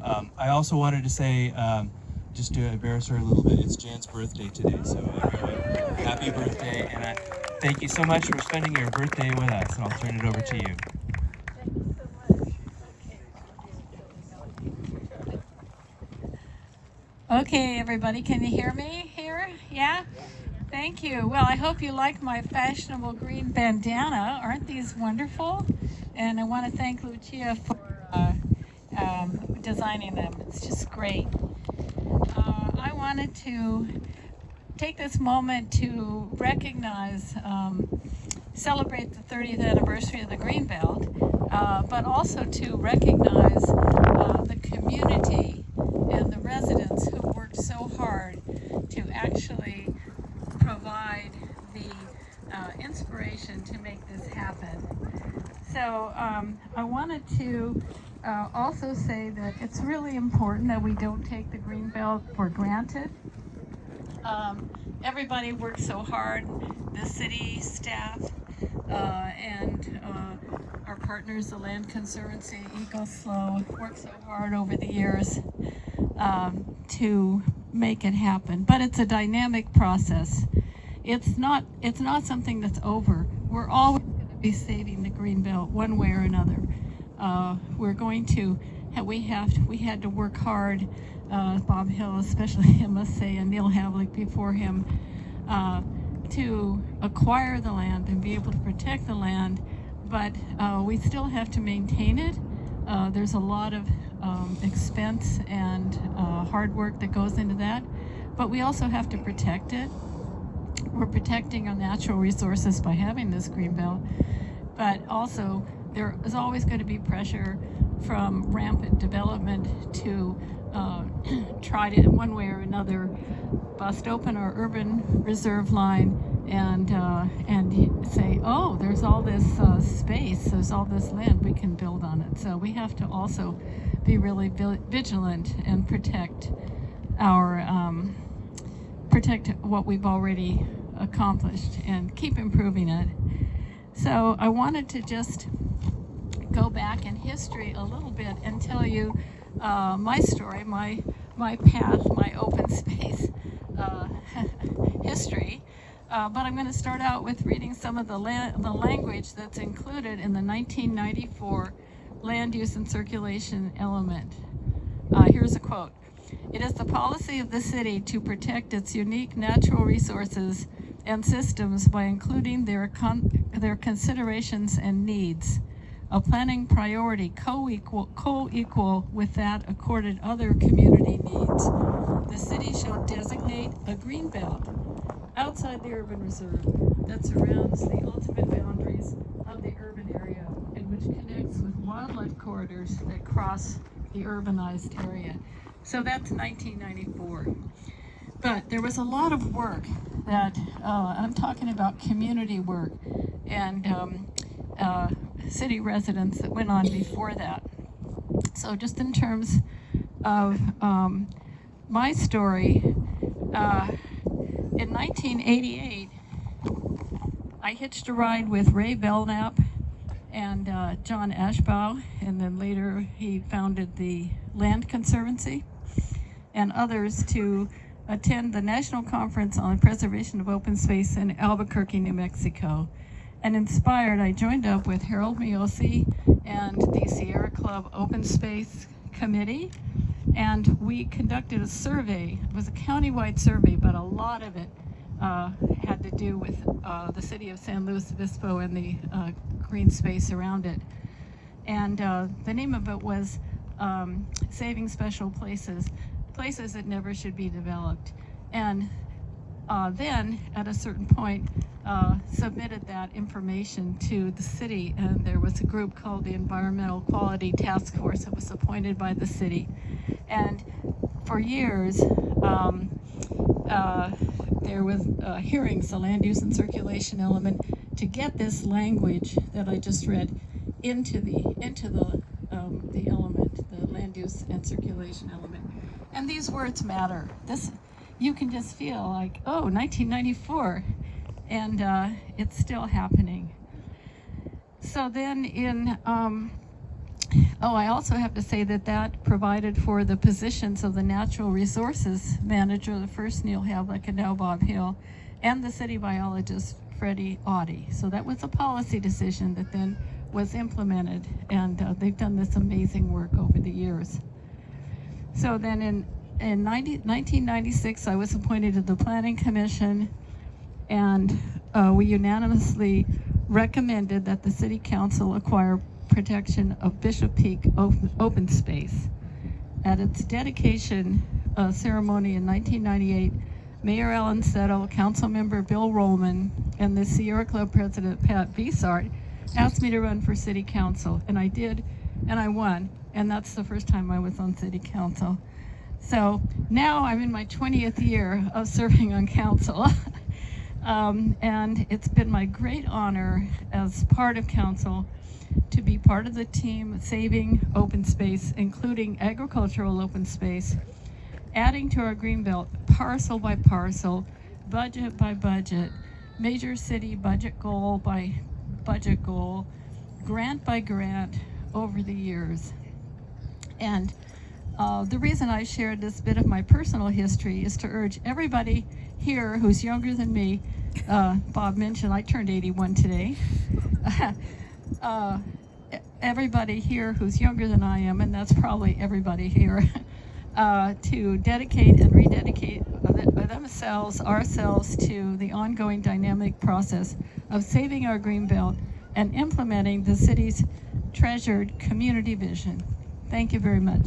I also wanted to say, just to embarrass her a little bit, it's Jan's birthday today, so everyone, happy birthday, and I thank you so much for spending your birthday with us, and I'll turn it over to you. Okay, everybody, can you hear me here? Yeah? Thank you. Well, I hope you like my fashionable green bandana. Aren't these wonderful? And I want to thank Lucia for designing them. It's just great. I wanted to take this moment to recognize, celebrate the 30th anniversary of the Greenbelt, but also to recognize the community and the residents who worked so hard to actually provide the inspiration to make this happen. So I wanted to also say that it's really important that we don't take the Greenbelt for granted. Everybody worked so hard, the city staff and our partners, the Land Conservancy, EcoSlow, worked so hard over the years to make it happen. But it's a dynamic process. It's not something that's over. We're always going to be saving the Greenbelt one way or another. We're going to. We had to work hard. Bob Hill, especially, I must say, and Neil Havlick before him, to acquire the land and be able to protect the land. But we still have to maintain it. There's a lot of expense and hard work that goes into that. But we also have to protect it. We're protecting our natural resources by having this Greenbelt. But also, there is always going to be pressure from rampant development to try to, one way or another, bust open our urban reserve line and say, oh, there's all this space, there's all this land, we can build on it. So we have to also be really vigilant and protect what we've already accomplished and keep improving it. So I wanted to just go back in history a little bit and tell you my story, my path, my open space history. But I'm going to start out with reading some of the language that's included in the 1994 Land Use and Circulation Element. Here's a quote. "It is the policy of the city to protect its unique natural resources and systems by including their considerations and needs. A planning priority co-equal with that accorded other community needs. The city shall designate a greenbelt outside the urban reserve that surrounds the ultimate boundaries of the urban area and which connects with wildlife corridors that cross the urbanized area." So that's 1994. But there was a lot of work that, I'm talking about community work and city residents that went on before that. So just in terms of my story, in 1988, I hitched a ride with Ray Belknap and John Ashbaugh, and then later he founded the Land Conservancy, and others to attend the National Conference on the Preservation of Open Space in Albuquerque, New Mexico. And inspired, I joined up with Harold Miosi and the Sierra Club Open Space Committee, and we conducted a survey. It was a countywide survey, but a lot of it had to do with the city of San Luis Obispo and the green space around it. And the name of it was Saving Special Places that never should be developed. And then, at a certain point, submitted that information to the city, and there was a group called the Environmental Quality Task Force that was appointed by the city. And for years, there was hearings, the land use and circulation element, to get this language that I just read into the element, the land use and circulation element. And these words matter. This, you can just feel like, oh, 1994, and it's still happening. So then Oh, I also have to say that that provided for the positions of the natural resources manager, the first Neil Havlick and now Bob Hill, and the city biologist Freddie Audie. So that was a policy decision that then was implemented, and they've done this amazing work over the years. So then in 1996, I was appointed to the Planning Commission, and we unanimously recommended that the City Council acquire protection of Bishop Peak open space. At its dedication ceremony in 1998, Mayor Ellen Settle, Councilmember Bill Rollman, and the Sierra Club President Pat Besart asked me to run for City Council, and I did, and I won, and that's the first time I was on City Council. So now I'm in my 20th year of serving on council. And it's been my great honor as part of council to be part of the team saving open space, including agricultural open space, adding to our Greenbelt parcel by parcel, budget by budget, major city budget goal by budget goal, grant by grant over the years. And the reason I shared this bit of my personal history is to urge everybody here who's younger than me. Bob mentioned I turned 81 today. Everybody here who's younger than I am, and that's probably everybody here, to dedicate and rededicate themselves, ourselves, to the ongoing dynamic process of saving our Greenbelt and implementing the city's treasured community vision. Thank you very much.